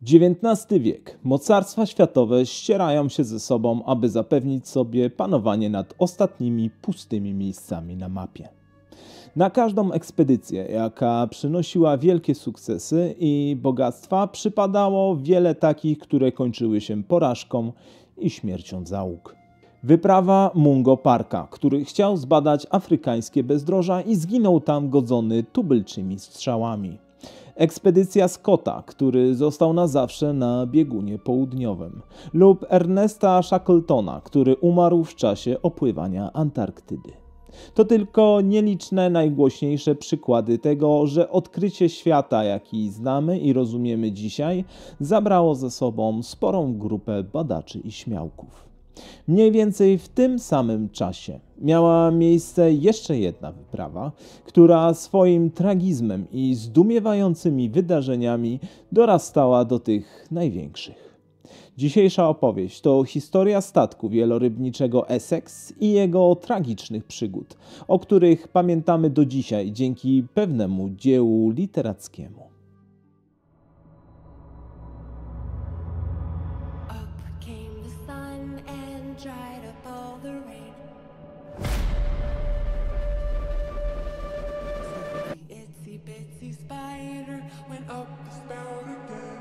XIX wiek. Mocarstwa światowe ścierają się ze sobą, aby zapewnić sobie panowanie nad ostatnimi pustymi miejscami na mapie. Na każdą ekspedycję, jaka przynosiła wielkie sukcesy i bogactwa, przypadało wiele takich, które kończyły się porażką i śmiercią załóg. Wyprawa Mungo Parka, który chciał zbadać afrykańskie bezdroża i zginął tam godzony tubylczymi strzałami. Ekspedycja Scotta, który został na zawsze na biegunie południowym. Lub Ernesta Shackletona, który umarł w czasie opływania Antarktydy. To tylko nieliczne, najgłośniejsze przykłady tego, że odkrycie świata, jaki znamy i rozumiemy dzisiaj, zabrało ze sobą sporą grupę badaczy i śmiałków. Mniej więcej w tym samym czasie miała miejsce jeszcze jedna wyprawa, która swoim tragizmem i zdumiewającymi wydarzeniami dorastała do tych największych. Dzisiejsza opowieść to historia statku wielorybniczego Essex i jego tragicznych przygód, o których pamiętamy do dzisiaj dzięki pewnemu dziełu literackiemu. Dried up all the rain. The itsy bitsy spider went up the spout again.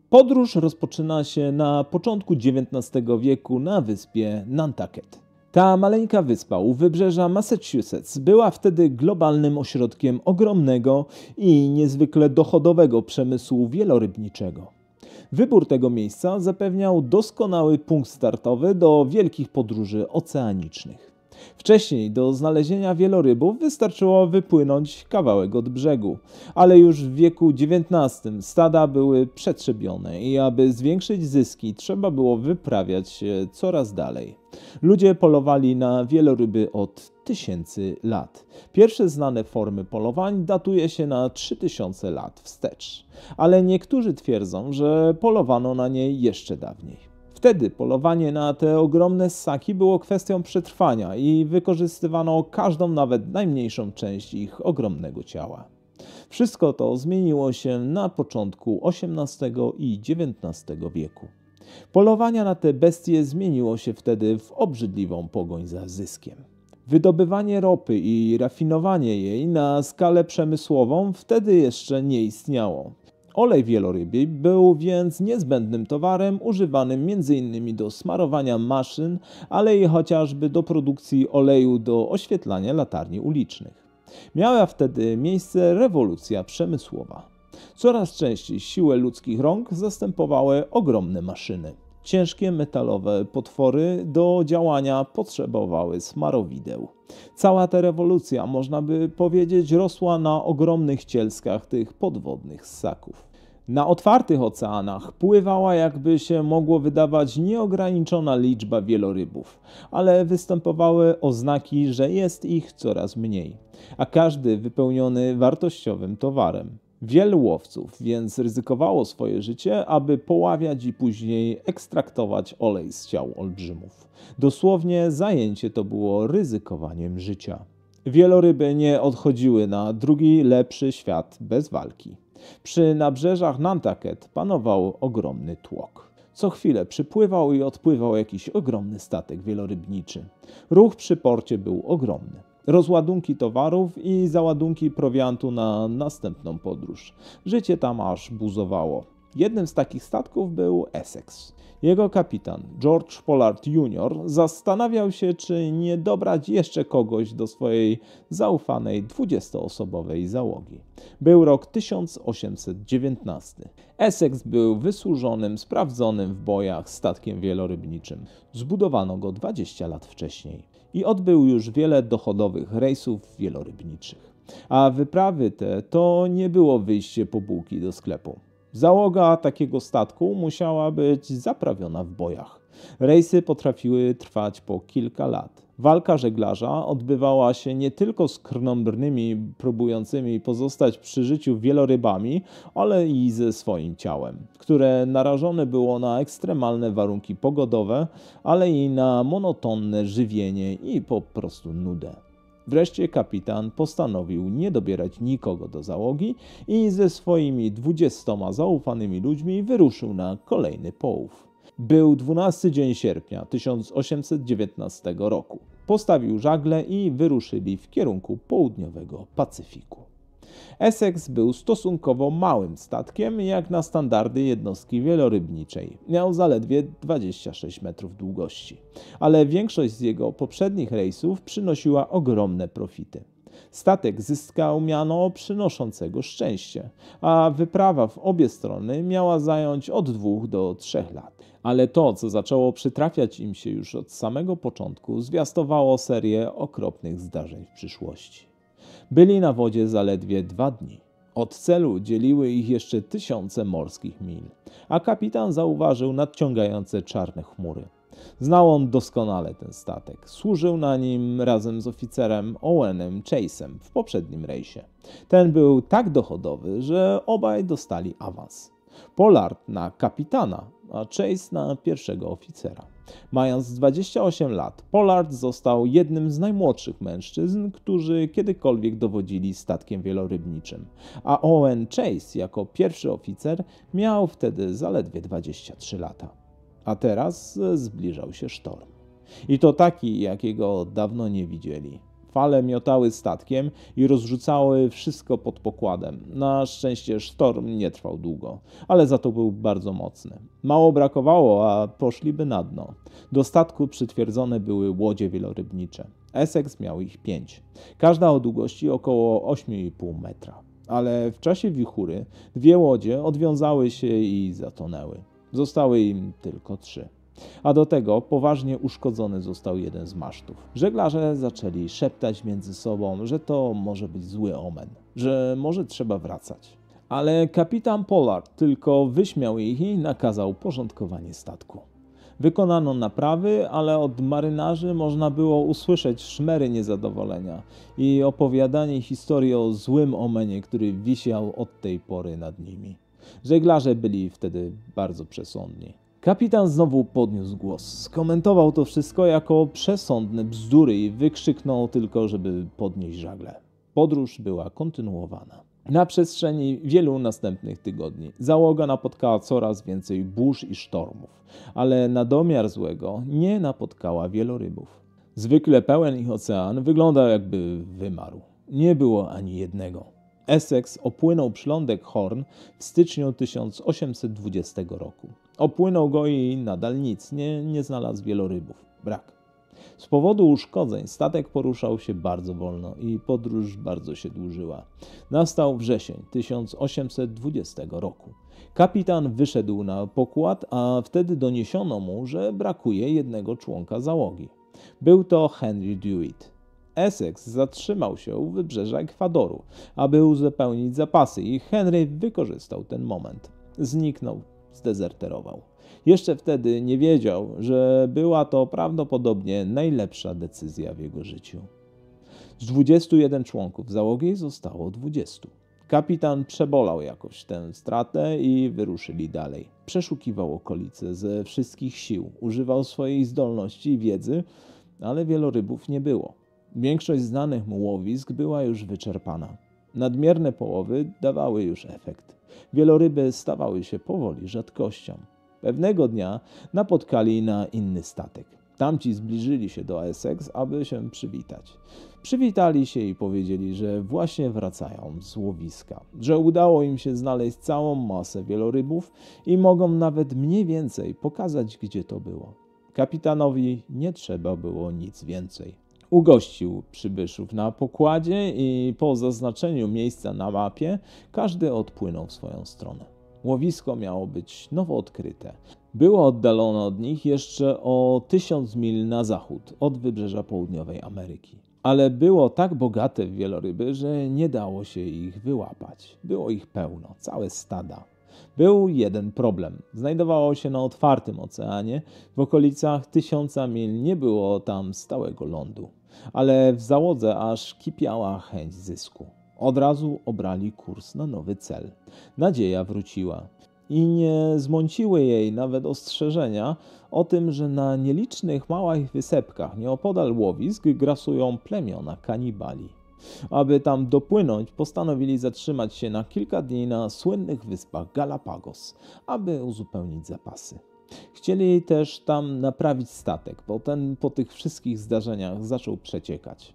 Podróż rozpoczyna się na początku XIX wieku na wyspie Nantucket. Ta maleńka wyspa u wybrzeża Massachusetts była wtedy globalnym ośrodkiem ogromnego i niezwykle dochodowego przemysłu wielorybniczego. Wybór tego miejsca zapewniał doskonały punkt startowy do wielkich podróży oceanicznych. Wcześniej do znalezienia wielorybów wystarczyło wypłynąć kawałek od brzegu, ale już w wieku XIX stada były przetrzebione i aby zwiększyć zyski trzeba było wyprawiać się coraz dalej. Ludzie polowali na wieloryby od tysięcy lat. Pierwsze znane formy polowań datuje się na 3000 lat wstecz, ale niektórzy twierdzą, że polowano na nie jeszcze dawniej. Wtedy polowanie na te ogromne ssaki było kwestią przetrwania i wykorzystywano każdą, nawet najmniejszą część ich ogromnego ciała. Wszystko to zmieniło się na początku XVIII i XIX wieku. Polowania na te bestie zmieniło się wtedy w obrzydliwą pogoń za zyskiem. Wydobywanie ropy i rafinowanie jej na skalę przemysłową wtedy jeszcze nie istniało. Olej wielorybi był więc niezbędnym towarem używanym m.in. do smarowania maszyn, ale i chociażby do produkcji oleju do oświetlania latarni ulicznych. Miała wtedy miejsce rewolucja przemysłowa. Coraz częściej siłę ludzkich rąk zastępowały ogromne maszyny. Ciężkie metalowe potwory do działania potrzebowały smarowideł. Cała ta rewolucja, można by powiedzieć, rosła na ogromnych cielskach tych podwodnych ssaków. Na otwartych oceanach pływała, jakby się mogło wydawać, nieograniczona liczba wielorybów, ale występowały oznaki, że jest ich coraz mniej, a każdy wypełniony wartościowym towarem. Wielu łowców więc ryzykowało swoje życie, aby poławiać i później ekstraktować olej z ciał olbrzymów. Dosłownie zajęcie to było ryzykowaniem życia. Wieloryby nie odchodziły na drugi, lepszy świat bez walki. Przy nabrzeżach Nantucket panował ogromny tłok. Co chwilę przypływał i odpływał jakiś ogromny statek wielorybniczy. Ruch przy porcie był ogromny. Rozładunki towarów i załadunki prowiantu na następną podróż. Życie tam aż buzowało. Jednym z takich statków był Essex. Jego kapitan, George Pollard Jr., zastanawiał się, czy nie dobrać jeszcze kogoś do swojej zaufanej 20-osobowej załogi. Był rok 1819. Essex był wysłużonym, sprawdzonym w bojach statkiem wielorybniczym. Zbudowano go 20 lat wcześniej i odbył już wiele dochodowych rejsów wielorybniczych. A wyprawy te to nie było wyjście po bułki do sklepu. Załoga takiego statku musiała być zaprawiona w bojach. Rejsy potrafiły trwać po kilka lat. Walka żeglarza odbywała się nie tylko z krnąbrnymi próbującymi pozostać przy życiu wielorybami, ale i ze swoim ciałem, które narażone było na ekstremalne warunki pogodowe, ale i na monotonne żywienie i po prostu nudę. Wreszcie kapitan postanowił nie dobierać nikogo do załogi i ze swoimi 20 zaufanymi ludźmi wyruszył na kolejny połów. Był 12 dzień sierpnia 1819 roku. Postawił żagle i wyruszyli w kierunku południowego Pacyfiku. Essex był stosunkowo małym statkiem jak na standardy jednostki wielorybniczej. Miał zaledwie 26 metrów długości, ale większość z jego poprzednich rejsów przynosiła ogromne profity. Statek zyskał miano przynoszącego szczęście, a wyprawa w obie strony miała zająć od 2 do 3 lat. Ale to, co zaczęło przytrafiać im się już od samego początku, zwiastowało serię okropnych zdarzeń w przyszłości. Byli na wodzie zaledwie 2 dni. Od celu dzieliły ich jeszcze tysiące morskich mil, a kapitan zauważył nadciągające czarne chmury. Znał on doskonale ten statek. Służył na nim razem z oficerem Owenem Chase'em w poprzednim rejsie. Ten był tak dochodowy, że obaj dostali awans. Pollard na kapitana, a Chase na pierwszego oficera. Mając 28 lat, Pollard został jednym z najmłodszych mężczyzn, którzy kiedykolwiek dowodzili statkiem wielorybniczym, a Owen Chase jako pierwszy oficer miał wtedy zaledwie 23 lata. A teraz zbliżał się sztorm. I to taki, jakiego dawno nie widzieli. Fale miotały statkiem i rozrzucały wszystko pod pokładem. Na szczęście sztorm nie trwał długo, ale za to był bardzo mocny. Mało brakowało, a poszliby na dno. Do statku przytwierdzone były łodzie wielorybnicze. Essex miał ich 5. Każda o długości około 8,5 metra. Ale w czasie wichury 2 łodzie odwiązały się i zatonęły. Zostały im tylko 3. A do tego poważnie uszkodzony został jeden z masztów. Żeglarze zaczęli szeptać między sobą, że to może być zły omen, że może trzeba wracać. Ale kapitan Pollard tylko wyśmiał ich i nakazał porządkowanie statku. Wykonano naprawy, ale od marynarzy można było usłyszeć szmery niezadowolenia i opowiadanie historii o złym omenie, który wisiał od tej pory nad nimi. Żeglarze byli wtedy bardzo przesądni. Kapitan znowu podniósł głos. Skomentował to wszystko jako przesądne bzdury i wykrzyknął tylko, żeby podnieść żagle. Podróż była kontynuowana. Na przestrzeni wielu następnych tygodni załoga napotkała coraz więcej burz i sztormów, ale na domiar złego nie napotkała wielorybów. Zwykle pełen ich ocean wyglądał, jakby wymarł. Nie było ani jednego. Essex opłynął przylądek Horn w styczniu 1820 roku. Opłynął go i nadal nic, nie znalazł wielorybów. Brak. Z powodu uszkodzeń statek poruszał się bardzo wolno i podróż bardzo się dłużyła. Nastał wrzesień 1820 roku. Kapitan wyszedł na pokład, a wtedy doniesiono mu, że brakuje jednego członka załogi. Był to Henry Dewitt. Essex zatrzymał się u wybrzeża Ekwadoru, aby uzupełnić zapasy i Henry wykorzystał ten moment. Zniknął, zdezerterował. Jeszcze wtedy nie wiedział, że była to prawdopodobnie najlepsza decyzja w jego życiu. Z 21 członków załogi zostało 20. Kapitan przebolał jakoś tę stratę i wyruszyli dalej. Przeszukiwał okolice ze wszystkich sił, używał swojej zdolności i wiedzy, ale wielorybów nie było. Większość znanych mu łowisk była już wyczerpana. Nadmierne połowy dawały już efekt. Wieloryby stawały się powoli rzadkością. Pewnego dnia napotkali na inny statek. Tamci zbliżyli się do Essex, aby się przywitać. Przywitali się i powiedzieli, że właśnie wracają z łowiska, że udało im się znaleźć całą masę wielorybów i mogą nawet mniej więcej pokazać, gdzie to było. Kapitanowi nie trzeba było nic więcej. Ugościł przybyszów na pokładzie i po zaznaczeniu miejsca na mapie każdy odpłynął w swoją stronę. Łowisko miało być nowo odkryte. Było oddalone od nich jeszcze o 1000 mil na zachód od wybrzeża południowej Ameryki. Ale było tak bogate w wieloryby, że nie dało się ich wyłapać. Było ich pełno, całe stada. Był jeden problem. Znajdowało się na otwartym oceanie, w okolicach 1000 mil nie było tam stałego lądu. Ale w załodze aż kipiała chęć zysku. Od razu obrali kurs na nowy cel. Nadzieja wróciła. I nie zmąciły jej nawet ostrzeżenia o tym, że na nielicznych małych wysepkach nieopodal łowisk grasują plemiona kanibali. Aby tam dopłynąć, postanowili zatrzymać się na kilka dni na słynnych wyspach Galapagos, aby uzupełnić zapasy. Chcieli też tam naprawić statek, bo ten po tych wszystkich zdarzeniach zaczął przeciekać.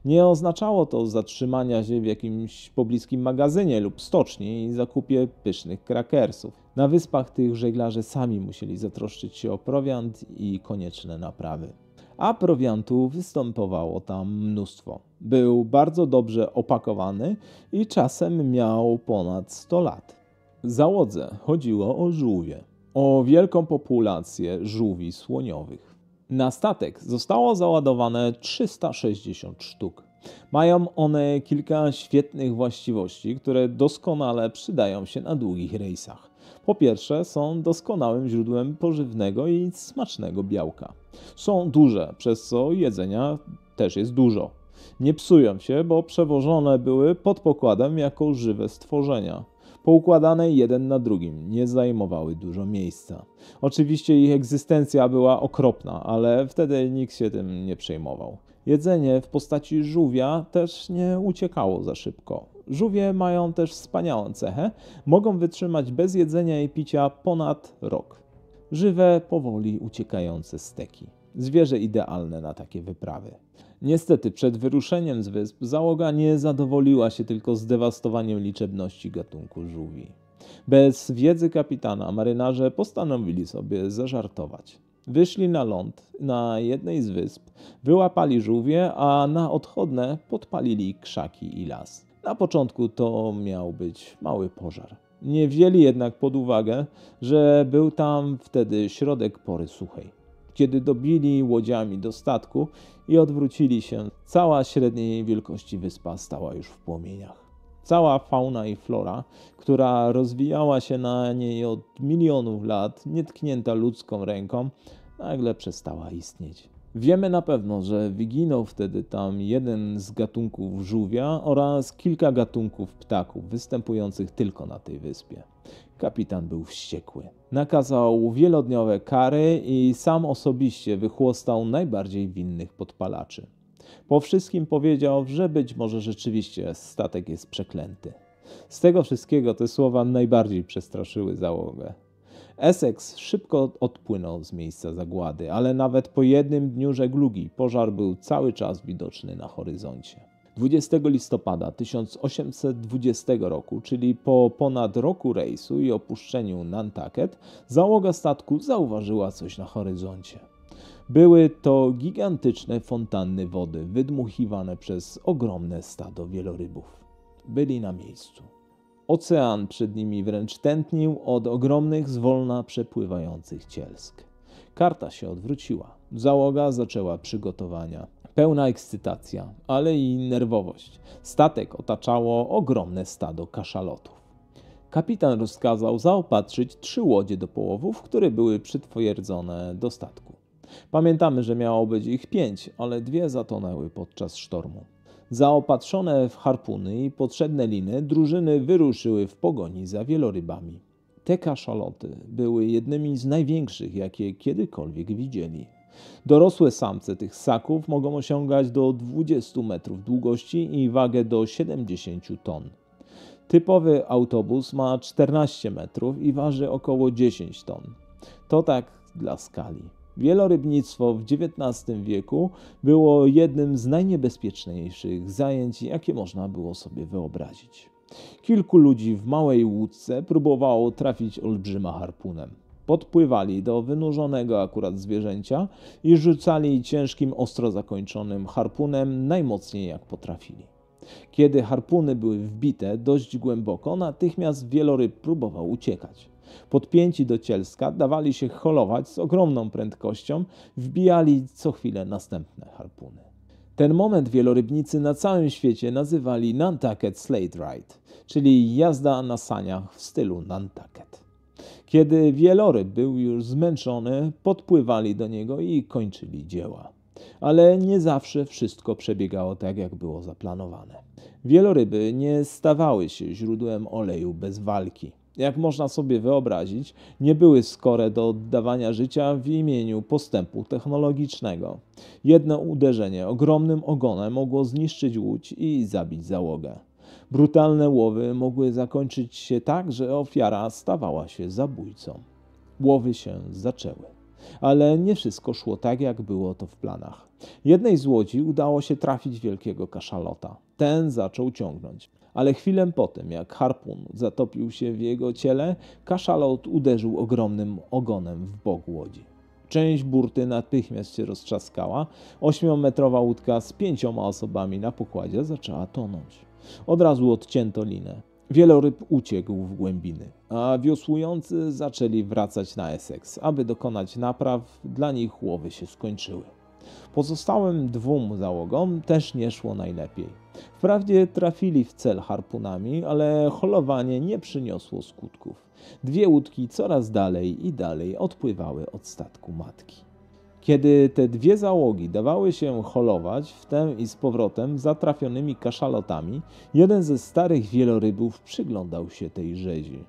Nie oznaczało to zatrzymania się w jakimś pobliskim magazynie lub stoczni i zakupie pysznych krakersów. Na wyspach tych żeglarze sami musieli zatroszczyć się o prowiant i konieczne naprawy. A prowiantu występowało tam mnóstwo. Był bardzo dobrze opakowany i czasem miał ponad 100 lat. W załodze chodziło o żółwie, o wielką populację żółwi słoniowych. Na statek zostało załadowane 360 sztuk. Mają one kilka świetnych właściwości, które doskonale przydają się na długich rejsach. Po pierwsze, są doskonałym źródłem pożywnego i smacznego białka. Są duże, przez co jedzenia też jest dużo. Nie psują się, bo przewożone były pod pokładem jako żywe stworzenia. Poukładane jeden na drugim, nie zajmowały dużo miejsca. Oczywiście ich egzystencja była okropna, ale wtedy nikt się tym nie przejmował. Jedzenie w postaci żółwia też nie uciekało za szybko. Żółwie mają też wspaniałą cechę, mogą wytrzymać bez jedzenia i picia ponad rok. Żywe, powoli uciekające steki. Zwierzę idealne na takie wyprawy. Niestety przed wyruszeniem z wysp załoga nie zadowoliła się tylko zdewastowaniem liczebności gatunku żółwi. Bez wiedzy kapitana marynarze postanowili sobie zażartować. Wyszli na ląd na jednej z wysp, wyłapali żółwie, a na odchodne podpalili krzaki i las. Na początku to miał być mały pożar. Nie wzięli jednak pod uwagę, że był tam wtedy środek pory suchej. Kiedy dobili łodziami do statku i odwrócili się, cała średniej wielkości wyspa stała już w płomieniach. Cała fauna i flora, która rozwijała się na niej od milionów lat, nietknięta ludzką ręką, nagle przestała istnieć. Wiemy na pewno, że wyginął wtedy tam jeden z gatunków żółwia oraz kilka gatunków ptaków występujących tylko na tej wyspie. Kapitan był wściekły. Nakazał wielodniowe kary i sam osobiście wychłostał najbardziej winnych podpalaczy. Po wszystkim powiedział, że być może rzeczywiście statek jest przeklęty. Z tego wszystkiego te słowa najbardziej przestraszyły załogę. Essex szybko odpłynął z miejsca zagłady, ale nawet po jednym dniu żeglugi pożar był cały czas widoczny na horyzoncie. 20 listopada 1820 roku, czyli po ponad roku rejsu i opuszczeniu Nantucket, załoga statku zauważyła coś na horyzoncie. Były to gigantyczne fontanny wody wydmuchiwane przez ogromne stado wielorybów. Byli na miejscu. Ocean przed nimi wręcz tętnił od ogromnych, zwolna przepływających cielsk. Karta się odwróciła. Załoga zaczęła przygotowania. Pełna ekscytacja, ale i nerwowość. Statek otaczało ogromne stado kaszalotów. Kapitan rozkazał zaopatrzyć 3 łodzie do połowów, które były przytwierdzone do statku. Pamiętamy, że miało być ich 5, ale 2 zatonęły podczas sztormu. Zaopatrzone w harpuny i potrzebne liny, drużyny wyruszyły w pogoni za wielorybami. Te kaszaloty były jednymi z największych, jakie kiedykolwiek widzieli. Dorosłe samce tych ssaków mogą osiągać do 20 metrów długości i wagę do 70 ton. Typowy autobus ma 14 metrów i waży około 10 ton. To tak dla skali. Wielorybnictwo w XIX wieku było jednym z najniebezpieczniejszych zajęć, jakie można było sobie wyobrazić. Kilku ludzi w małej łódce próbowało trafić olbrzyma harpunem. Podpływali do wynurzonego akurat zwierzęcia i rzucali ciężkim, ostro zakończonym harpunem najmocniej jak potrafili. Kiedy harpuny były wbite dość głęboko, natychmiast wieloryb próbował uciekać. Podpięci do cielska dawali się holować z ogromną prędkością, wbijali co chwilę następne harpuny. Ten moment wielorybnicy na całym świecie nazywali Nantucket Slate Ride, czyli jazda na saniach w stylu Nantucket. Kiedy wieloryb był już zmęczony, podpływali do niego i kończyli dzieła. Ale nie zawsze wszystko przebiegało tak, jak było zaplanowane. Wieloryby nie stawały się źródłem oleju bez walki. Jak można sobie wyobrazić, nie były skore do oddawania życia w imieniu postępu technologicznego. Jedno uderzenie ogromnym ogonem mogło zniszczyć łódź i zabić załogę. Brutalne łowy mogły zakończyć się tak, że ofiara stawała się zabójcą. Łowy się zaczęły. Ale nie wszystko szło tak, jak było to w planach. Jednej z łodzi udało się trafić wielkiego kaszalota. Ten zaczął ciągnąć. Ale chwilę po tym, jak harpun zatopił się w jego ciele, kaszalot uderzył ogromnym ogonem w bok łodzi. Część burty natychmiast się roztrzaskała. 8-metrowa łódka z 5 osobami na pokładzie zaczęła tonąć. Od razu odcięto linę. Wieloryb uciekł w głębiny, a wiosłujący zaczęli wracać na Essex, aby dokonać napraw. Dla nich łowy się skończyły. Pozostałym 2 załogom też nie szło najlepiej. Wprawdzie trafili w cel harpunami, ale holowanie nie przyniosło skutków. 2 łódki coraz dalej i dalej odpływały od statku matki. Kiedy te 2 załogi dawały się holować w tę i z powrotem zatrafionymi kaszalotami, jeden ze starych wielorybów przyglądał się tej rzezi.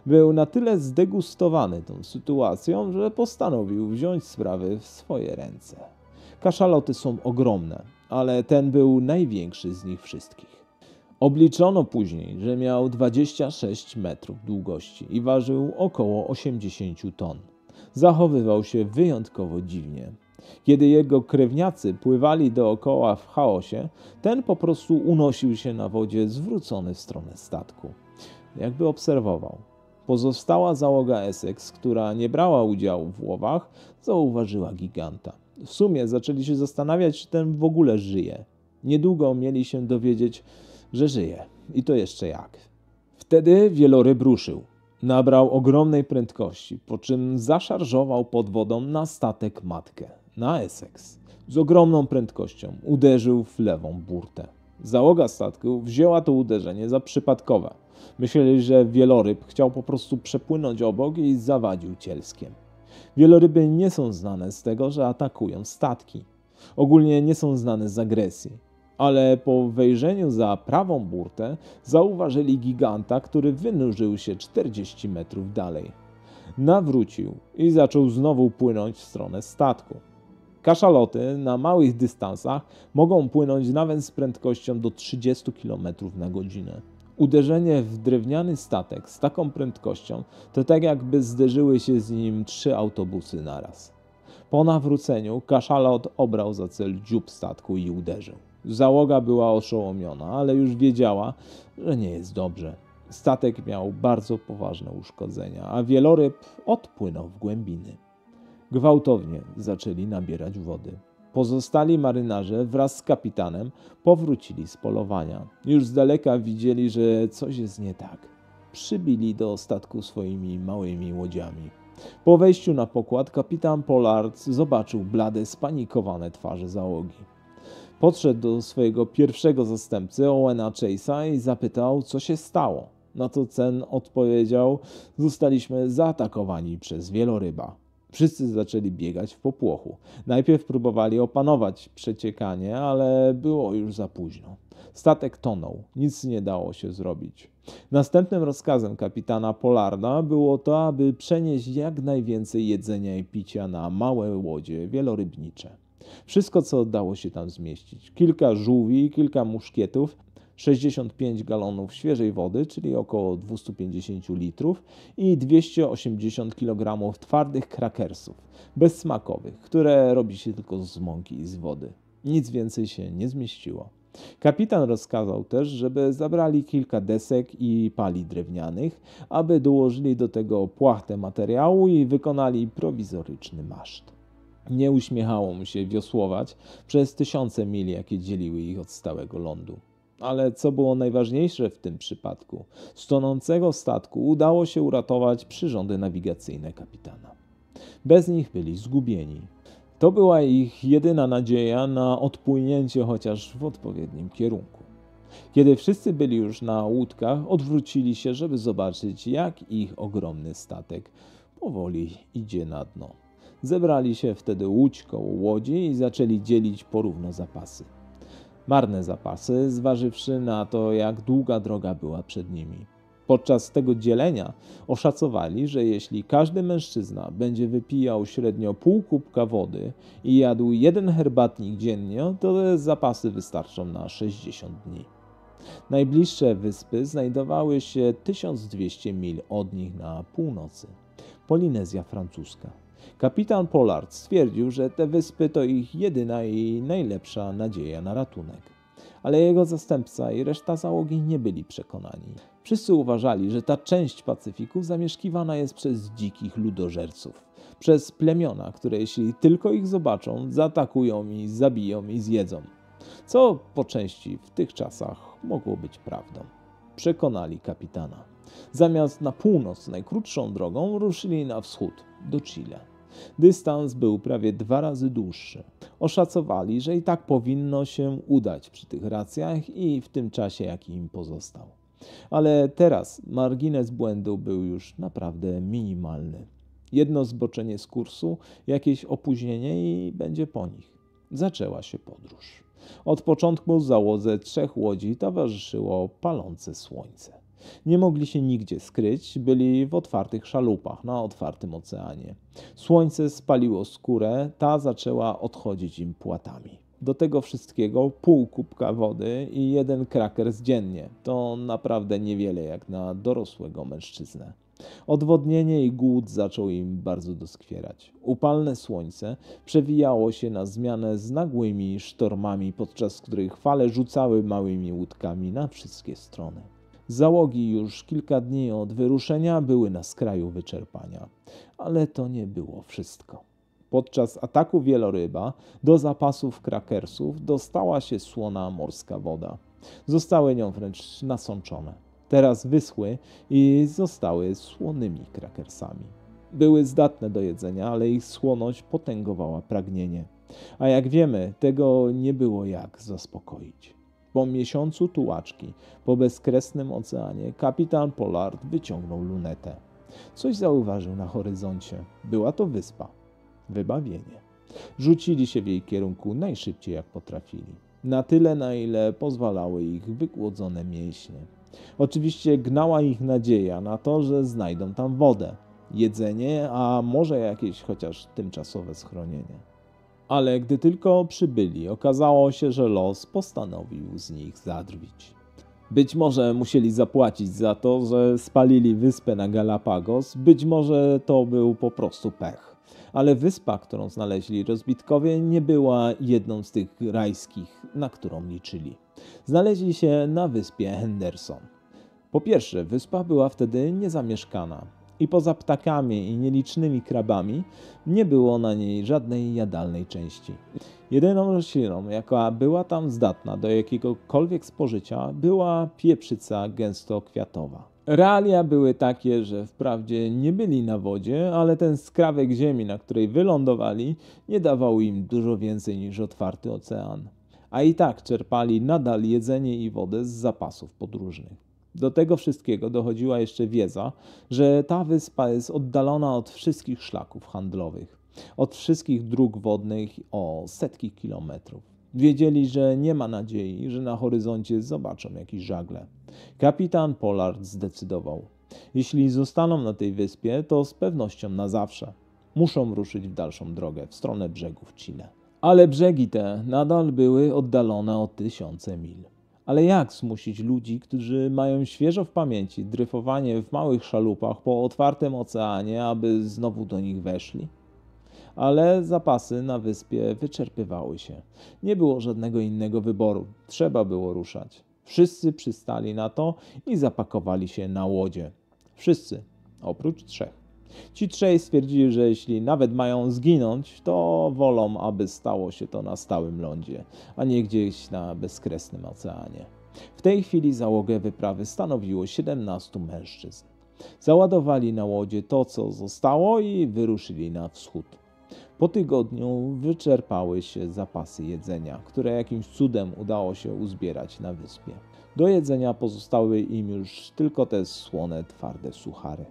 Był na tyle zdegustowany tą sytuacją, że postanowił wziąć sprawy w swoje ręce. Kaszaloty są ogromne, ale ten był największy z nich wszystkich. Obliczono później, że miał 26 metrów długości i ważył około 80 ton. Zachowywał się wyjątkowo dziwnie. Kiedy jego krewniacy pływali dookoła w chaosie, ten po prostu unosił się na wodzie zwrócony w stronę statku. Jakby obserwował. Pozostała załoga Essex, która nie brała udziału w łowach, zauważyła giganta. W sumie zaczęli się zastanawiać, czy ten w ogóle żyje. Niedługo mieli się dowiedzieć, że żyje. I to jeszcze jak. Wtedy wieloryb ruszył. Nabrał ogromnej prędkości, po czym zaszarżował pod wodą na statek matkę, na Essex. Z ogromną prędkością uderzył w lewą burtę. Załoga statku wzięła to uderzenie za przypadkowe. Myśleli, że wieloryb chciał po prostu przepłynąć obok i zawadził cielskiem. Wieloryby nie są znane z tego, że atakują statki. Ogólnie nie są znane z agresji. Ale po wejrzeniu za prawą burtę zauważyli giganta, który wynurzył się 40 metrów dalej. Nawrócił i zaczął znowu płynąć w stronę statku. Kaszaloty na małych dystansach mogą płynąć nawet z prędkością do 30 km na godzinę. Uderzenie w drewniany statek z taką prędkością to tak jakby zderzyły się z nim 3 autobusy naraz. Po nawróceniu kaszalot obrał za cel dziób statku i uderzył. Załoga była oszołomiona, ale już wiedziała, że nie jest dobrze. Statek miał bardzo poważne uszkodzenia, a wieloryb odpłynął w głębiny. Gwałtownie zaczęli nabierać wody. Pozostali marynarze wraz z kapitanem powrócili z polowania. Już z daleka widzieli, że coś jest nie tak. Przybili do statku swoimi małymi łodziami. Po wejściu na pokład kapitan Pollard zobaczył blade, spanikowane twarze załogi. Podszedł do swojego pierwszego zastępcy, Owena Chase'a, i zapytał, co się stało. Na to ten odpowiedział: zostaliśmy zaatakowani przez wieloryba. Wszyscy zaczęli biegać w popłochu. Najpierw próbowali opanować przeciekanie, ale było już za późno. Statek tonął, nic nie dało się zrobić. Następnym rozkazem kapitana Pollarda było to, aby przenieść jak najwięcej jedzenia i picia na małe łodzie wielorybnicze. Wszystko, co dało się tam zmieścić. Kilka żółwi, kilka muszkietów, 65 galonów świeżej wody, czyli około 250 litrów i 280 kg twardych krakersów, bezsmakowych, które robi się tylko z mąki i z wody. Nic więcej się nie zmieściło. Kapitan rozkazał też, żeby zabrali kilka desek i pali drewnianych, aby dołożyli do tego płachtę materiału i wykonali prowizoryczny maszt. Nie uśmiechało mu się wiosłować przez 1000 mil, jakie dzieliły ich od stałego lądu. Ale co było najważniejsze w tym przypadku, z tonącego statku udało się uratować przyrządy nawigacyjne kapitana. Bez nich byli zgubieni. To była ich jedyna nadzieja na odpłynięcie chociaż w odpowiednim kierunku. Kiedy wszyscy byli już na łódkach, odwrócili się, żeby zobaczyć, jak ich ogromny statek powoli idzie na dno. Zebrali się wtedy łódź koło łodzi i zaczęli dzielić porówno zapasy. Marne zapasy, zważywszy na to, jak długa droga była przed nimi. Podczas tego dzielenia oszacowali, że jeśli każdy mężczyzna będzie wypijał średnio pół kubka wody i jadł jeden herbatnik dziennie, to te zapasy wystarczą na 60 dni. Najbliższe wyspy znajdowały się 1200 mil od nich na północy. Polinezja francuska. Kapitan Pollard stwierdził, że te wyspy to ich jedyna i najlepsza nadzieja na ratunek. Ale jego zastępca i reszta załogi nie byli przekonani. Wszyscy uważali, że ta część Pacyfiku zamieszkiwana jest przez dzikich ludożerców, przez plemiona, które jeśli tylko ich zobaczą, zaatakują i zabiją i zjedzą. Co po części w tych czasach mogło być prawdą. Przekonali kapitana. Zamiast na północ najkrótszą drogą ruszyli na wschód, do Chile. Dystans był prawie 2 razy dłuższy. Oszacowali, że i tak powinno się udać przy tych racjach i w tym czasie, jaki im pozostał. Ale teraz margines błędu był już naprawdę minimalny. Jedno zboczenie z kursu, jakieś opóźnienie i będzie po nich. Zaczęła się podróż. Od początku załodze 3 łodzi towarzyszyło palące słońce. Nie mogli się nigdzie skryć, byli w otwartych szalupach na otwartym oceanie. Słońce spaliło skórę, ta zaczęła odchodzić im płatami. Do tego wszystkiego pół kubka wody i 1 krakers dziennie. To naprawdę niewiele jak na dorosłego mężczyznę. Odwodnienie i głód zaczął im bardzo doskwierać. Upalne słońce przewijało się na zmianę z nagłymi sztormami, podczas których fale rzucały małymi łódkami na wszystkie strony. Załogi już kilka dni od wyruszenia były na skraju wyczerpania. Ale to nie było wszystko. Podczas ataku wieloryba do zapasów krakersów dostała się słona morska woda. Zostały nią wręcz nasączone. Teraz wyschły i zostały słonymi krakersami. Były zdatne do jedzenia, ale ich słoność potęgowała pragnienie. A jak wiemy, tego nie było jak zaspokoić. Po miesiącu tułaczki, po bezkresnym oceanie, kapitan Pollard wyciągnął lunetę. Coś zauważył na horyzoncie. Była to wyspa. Wybawienie. Rzucili się w jej kierunku najszybciej jak potrafili. Na tyle, na ile pozwalały ich wygłodzone mięśnie. Oczywiście gnała ich nadzieja na to, że znajdą tam wodę, jedzenie, a może jakieś chociaż tymczasowe schronienie. Ale gdy tylko przybyli, okazało się, że los postanowił z nich zadrwić. Być może musieli zapłacić za to, że spalili wyspę na Galapagos, być może to był po prostu pech. Ale wyspa, którą znaleźli rozbitkowie, nie była jedną z tych rajskich, na którą liczyli. Znaleźli się na wyspie Henderson. Po pierwsze, wyspa była wtedy niezamieszkana i poza ptakami i nielicznymi krabami nie było na niej żadnej jadalnej części. Jedyną rośliną, jaka była tam zdatna do jakiegokolwiek spożycia, była pieprzyca gęstokwiatowa. Realia były takie, że wprawdzie nie byli na wodzie, ale ten skrawek ziemi, na której wylądowali, nie dawał im dużo więcej niż otwarty ocean. A i tak czerpali nadal jedzenie i wodę z zapasów podróżnych. Do tego wszystkiego dochodziła jeszcze wiedza, że ta wyspa jest oddalona od wszystkich szlaków handlowych, od wszystkich dróg wodnych o setki kilometrów. Wiedzieli, że nie ma nadziei, że na horyzoncie zobaczą jakieś żagle. Kapitan Pollard zdecydował: jeśli zostaną na tej wyspie, to z pewnością na zawsze. Muszą ruszyć w dalszą drogę, w stronę brzegów Chile. Ale brzegi te nadal były oddalone o 1000 mil. Ale jak zmusić ludzi, którzy mają świeżo w pamięci dryfowanie w małych szalupach po otwartym oceanie, aby znowu do nich weszli? Ale zapasy na wyspie wyczerpywały się. Nie było żadnego innego wyboru. Trzeba było ruszać. Wszyscy przystali na to i zapakowali się na łodzie. Wszyscy, oprócz 3. Ci 3 stwierdzili, że jeśli nawet mają zginąć, to wolą, aby stało się to na stałym lądzie, a nie gdzieś na bezkresnym oceanie. W tej chwili załogę wyprawy stanowiło 17 mężczyzn. Załadowali na łodzie to, co zostało i wyruszyli na wschód. Po tygodniu wyczerpały się zapasy jedzenia, które jakimś cudem udało się uzbierać na wyspie. Do jedzenia pozostały im już tylko te słone, twarde suchary.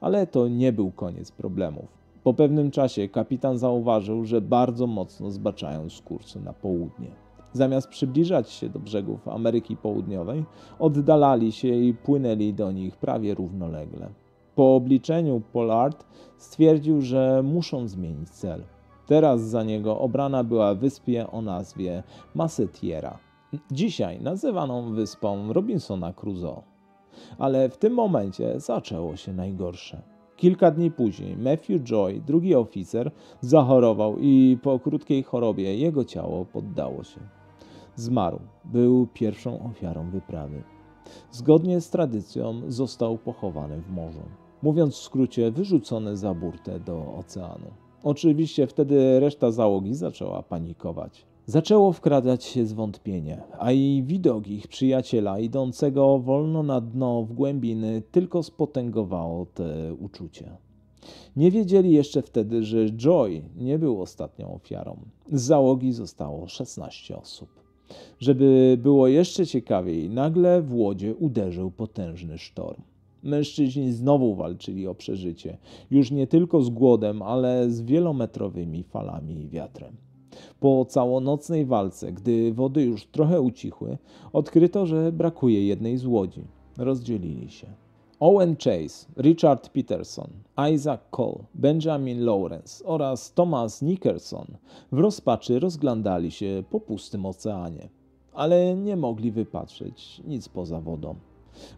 Ale to nie był koniec problemów. Po pewnym czasie kapitan zauważył, że bardzo mocno zbaczają z kursu na południe. Zamiast przybliżać się do brzegów Ameryki Południowej, oddalali się i płynęli do nich prawie równolegle. Po obliczeniu Pollard stwierdził, że muszą zmienić cel. Teraz za niego obrana była wyspie o nazwie Macetiera, dzisiaj nazywaną wyspą Robinsona Crusoe. Ale w tym momencie zaczęło się najgorsze. Kilka dni później Matthew Joy, drugi oficer, zachorował i po krótkiej chorobie jego ciało poddało się. Zmarł. Był pierwszą ofiarą wyprawy. Zgodnie z tradycją został pochowany w morzu. Mówiąc w skrócie, wyrzucony za burtę do oceanu. Oczywiście wtedy reszta załogi zaczęła panikować. Zaczęło wkradać się zwątpienie, a i widok ich przyjaciela idącego wolno na dno w głębiny tylko spotęgowało te uczucie. Nie wiedzieli jeszcze wtedy, że Joy nie był ostatnią ofiarą. Z załogi zostało 16 osób. Żeby było jeszcze ciekawiej, nagle w łodzie uderzył potężny sztorm. Mężczyźni znowu walczyli o przeżycie, już nie tylko z głodem, ale z wielometrowymi falami i wiatrem. Po całonocnej walce, gdy wody już trochę ucichły, odkryto, że brakuje jednej z łodzi. Rozdzielili się. Owen Chase, Richard Peterson, Isaac Cole, Benjamin Lawrence oraz Thomas Nickerson w rozpaczy rozglądali się po pustym oceanie, ale nie mogli wypatrzeć nic poza wodą.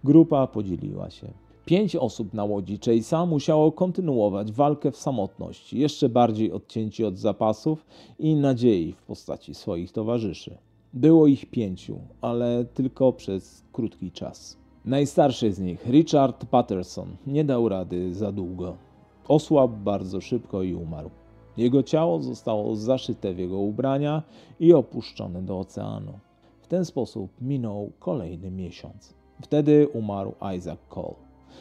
Grupa podzieliła się. 5 osób na łodzi Chase'a musiało kontynuować walkę w samotności, jeszcze bardziej odcięci od zapasów i nadziei w postaci swoich towarzyszy. Było ich 5, ale tylko przez krótki czas. Najstarszy z nich, Richard Patterson, nie dał rady za długo. Osłabł bardzo szybko i umarł. Jego ciało zostało zaszyte w jego ubrania i opuszczone do oceanu. W ten sposób minął kolejny miesiąc. Wtedy umarł Isaac Cole.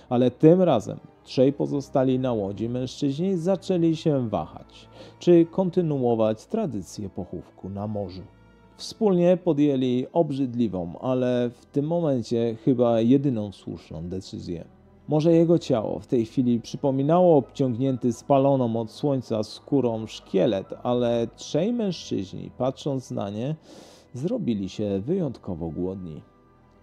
Ale tym razem 3 pozostali na łodzi mężczyźni zaczęli się wahać, czy kontynuować tradycję pochówku na morzu. Wspólnie podjęli obrzydliwą, ale w tym momencie chyba jedyną słuszną decyzję. Może jego ciało w tej chwili przypominało obciągnięty spaloną od słońca skórą szkielet, ale 3 mężczyźni, patrząc na nie, zrobili się wyjątkowo głodni.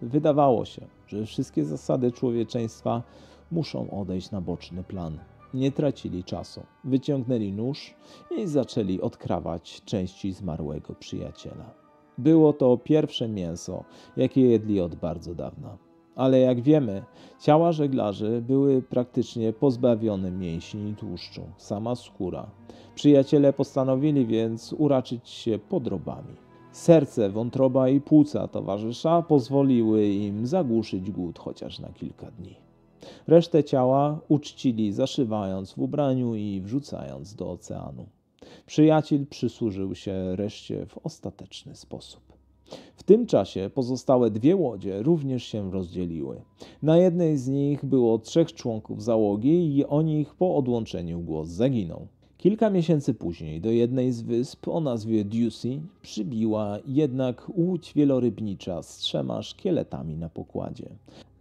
Wydawało się, że wszystkie zasady człowieczeństwa muszą odejść na boczny plan. Nie tracili czasu. Wyciągnęli nóż i zaczęli odkrawać części zmarłego przyjaciela. Było to pierwsze mięso, jakie jedli od bardzo dawna. Ale jak wiemy, ciała żeglarzy były praktycznie pozbawione mięśni i tłuszczu, sama skóra. Przyjaciele postanowili więc uraczyć się podrobami. Serce, wątroba i płuca towarzysza pozwoliły im zagłuszyć głód chociaż na kilka dni. Resztę ciała uczcili, zaszywając w ubraniu i wrzucając do oceanu. Przyjaciel przysłużył się reszcie w ostateczny sposób. W tym czasie pozostałe 2 łodzie również się rozdzieliły. Na jednej z nich było 3 członków załogi i o nich po odłączeniu głos zaginął. Kilka miesięcy później do jednej z wysp o nazwie Ducie przybiła jednak łódź wielorybnicza z 3 szkieletami na pokładzie.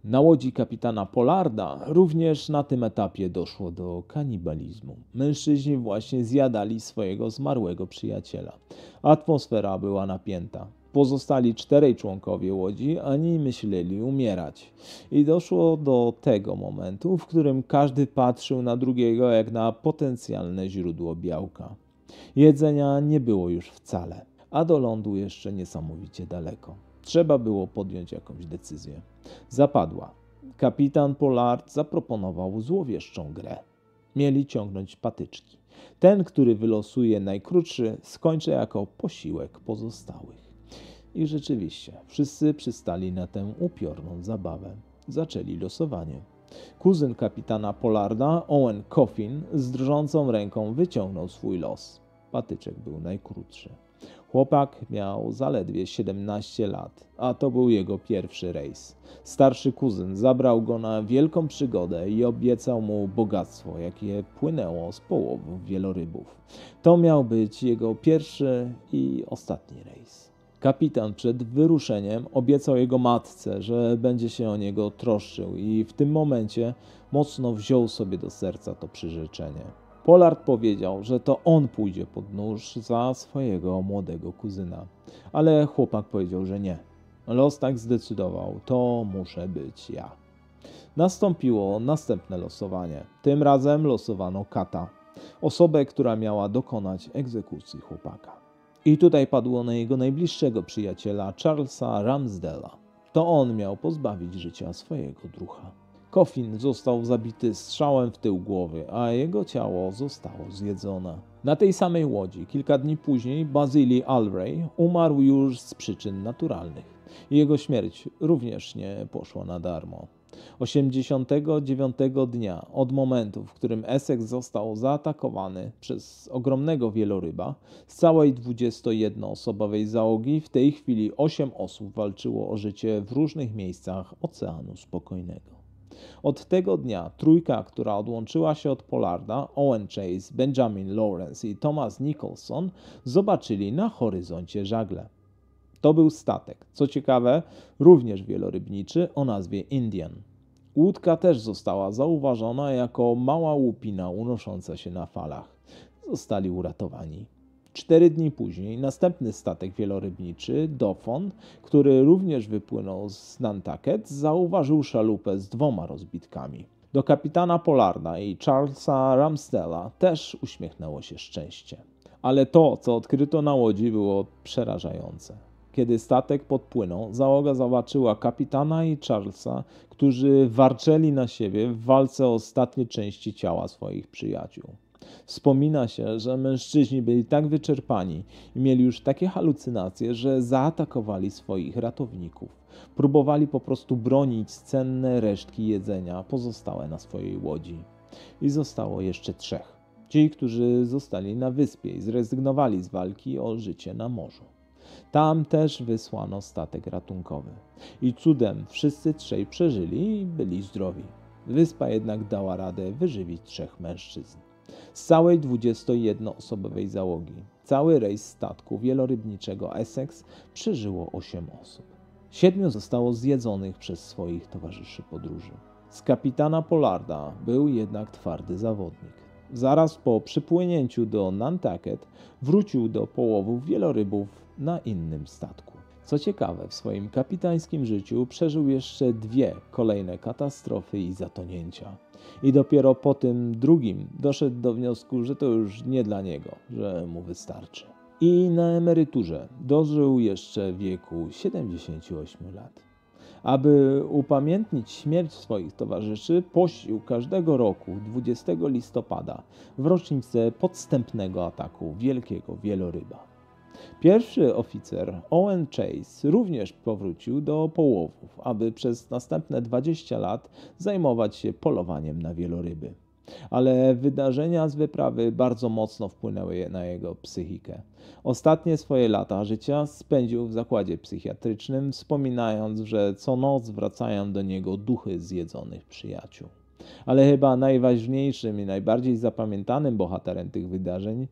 Na łodzi kapitana Pollarda również na tym etapie doszło do kanibalizmu. Mężczyźni właśnie zjadali swojego zmarłego przyjaciela. Atmosfera była napięta. Pozostali 4 członkowie łodzi ani myśleli umierać. I doszło do tego momentu, w którym każdy patrzył na drugiego jak na potencjalne źródło białka. Jedzenia nie było już wcale, a do lądu jeszcze niesamowicie daleko. Trzeba było podjąć jakąś decyzję. Zapadła. Kapitan Pollard zaproponował złowieszczą grę. Mieli ciągnąć patyczki. Ten, który wylosuje najkrótszy, skończy jako posiłek pozostałych. I rzeczywiście, wszyscy przystali na tę upiorną zabawę. Zaczęli losowanie. Kuzyn kapitana Pollarda, Owen Coffin, z drżącą ręką wyciągnął swój los. Patyczek był najkrótszy. Chłopak miał zaledwie 17 lat, a to był jego pierwszy rejs. Starszy kuzyn zabrał go na wielką przygodę i obiecał mu bogactwo, jakie płynęło z połowów wielorybów. To miał być jego pierwszy i ostatni rejs. Kapitan przed wyruszeniem obiecał jego matce, że będzie się o niego troszczył i w tym momencie mocno wziął sobie do serca to przyrzeczenie. Pollard powiedział, że to on pójdzie pod nóż za swojego młodego kuzyna, ale chłopak powiedział, że nie. Los tak zdecydował, to muszę być ja. Nastąpiło następne losowanie. Tym razem losowano Kata, osobę, która miała dokonać egzekucji chłopaka. I tutaj padło na jego najbliższego przyjaciela Charlesa Ramsdela. To on miał pozbawić życia swojego druha. Coffin został zabity strzałem w tył głowy, a jego ciało zostało zjedzone. Na tej samej łodzi kilka dni później Basili Alray umarł już z przyczyn naturalnych. Jego śmierć również nie poszła na darmo. 89 dnia od momentu, w którym Essex został zaatakowany przez ogromnego wieloryba, z całej 21-osobowej załogi w tej chwili 8 osób walczyło o życie w różnych miejscach Oceanu Spokojnego. Od tego dnia trójka, która odłączyła się od Pollarda, Owen Chase, Benjamin Lawrence i Thomas Nicholson, zobaczyli na horyzoncie żagle. To był statek, co ciekawe, również wielorybniczy o nazwie Indian. Łódka też została zauważona jako mała łupina unosząca się na falach. Zostali uratowani. 4 dni później następny statek wielorybniczy, Dauphin, który również wypłynął z Nantucket, zauważył szalupę z 2 rozbitkami. Do kapitana Pollarda i Charlesa Ramsdela też uśmiechnęło się szczęście. Ale to, co odkryto na łodzi, było przerażające. Kiedy statek podpłynął, załoga zobaczyła kapitana i Charlesa, którzy warczeli na siebie w walce o ostatnie części ciała swoich przyjaciół. Wspomina się, że mężczyźni byli tak wyczerpani i mieli już takie halucynacje, że zaatakowali swoich ratowników. Próbowali po prostu bronić cenne resztki jedzenia pozostałe na swojej łodzi. I zostało jeszcze 3. Ci, którzy zostali na wyspie i zrezygnowali z walki o życie na morzu. Tam też wysłano statek ratunkowy. I cudem wszyscy 3 przeżyli i byli zdrowi. Wyspa jednak dała radę wyżywić 3 mężczyzn. Z całej 21-osobowej załogi, cały rejs statku wielorybniczego Essex przeżyło 8 osób. 7 zostało zjedzonych przez swoich towarzyszy podróży. Z kapitana Pollarda był jednak twardy zawodnik. Zaraz po przypłynięciu do Nantucket wrócił do połowów wielorybów na innym statku. Co ciekawe, w swoim kapitańskim życiu przeżył jeszcze 2 kolejne katastrofy i zatonięcia. I dopiero po tym drugim doszedł do wniosku, że to już nie dla niego, że mu wystarczy. I na emeryturze dożył jeszcze wieku 78 lat. Aby upamiętnić śmierć swoich towarzyszy, pościł każdego roku 20 listopada w rocznicę podstępnego ataku wielkiego wieloryba. Pierwszy oficer, Owen Chase, również powrócił do połowów, aby przez następne 20 lat zajmować się polowaniem na wieloryby. Ale wydarzenia z wyprawy bardzo mocno wpłynęły na jego psychikę. Ostatnie swoje lata życia spędził w zakładzie psychiatrycznym, wspominając, że co noc wracają do niego duchy zjedzonych przyjaciół. Ale chyba najważniejszym i najbardziej zapamiętanym bohaterem tych wydarzeń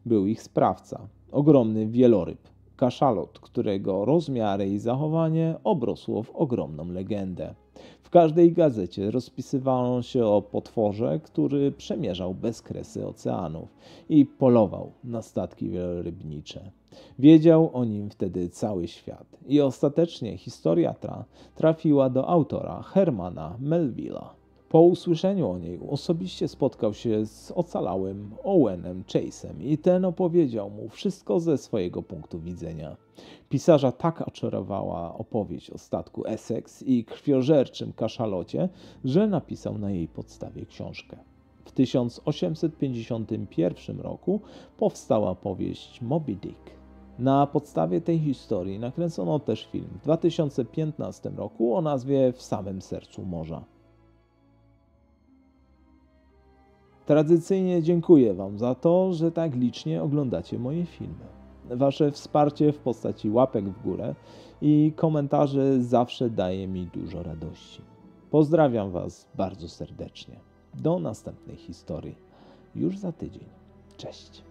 był ich sprawca. Ogromny wieloryb, kaszalot, którego rozmiary i zachowanie obrosło w ogromną legendę. W każdej gazecie rozpisywano się o potworze, który przemierzał bezkresy oceanów i polował na statki wielorybnicze. Wiedział o nim wtedy cały świat i ostatecznie historia ta trafiła do autora Hermana Melville'a. Po usłyszeniu o niej osobiście spotkał się z ocalałym Owenem Chase'em i ten opowiedział mu wszystko ze swojego punktu widzenia. Pisarza tak oczarowała opowieść o statku Essex i krwiożerczym kaszalocie, że napisał na jej podstawie książkę. W 1851 roku powstała powieść Moby Dick. Na podstawie tej historii nakręcono też film w 2015 roku o nazwie W samym sercu morza. Tradycyjnie dziękuję Wam za to, że tak licznie oglądacie moje filmy. Wasze wsparcie w postaci łapek w górę i komentarzy zawsze daje mi dużo radości. Pozdrawiam Was bardzo serdecznie. Do następnej historii już za tydzień. Cześć.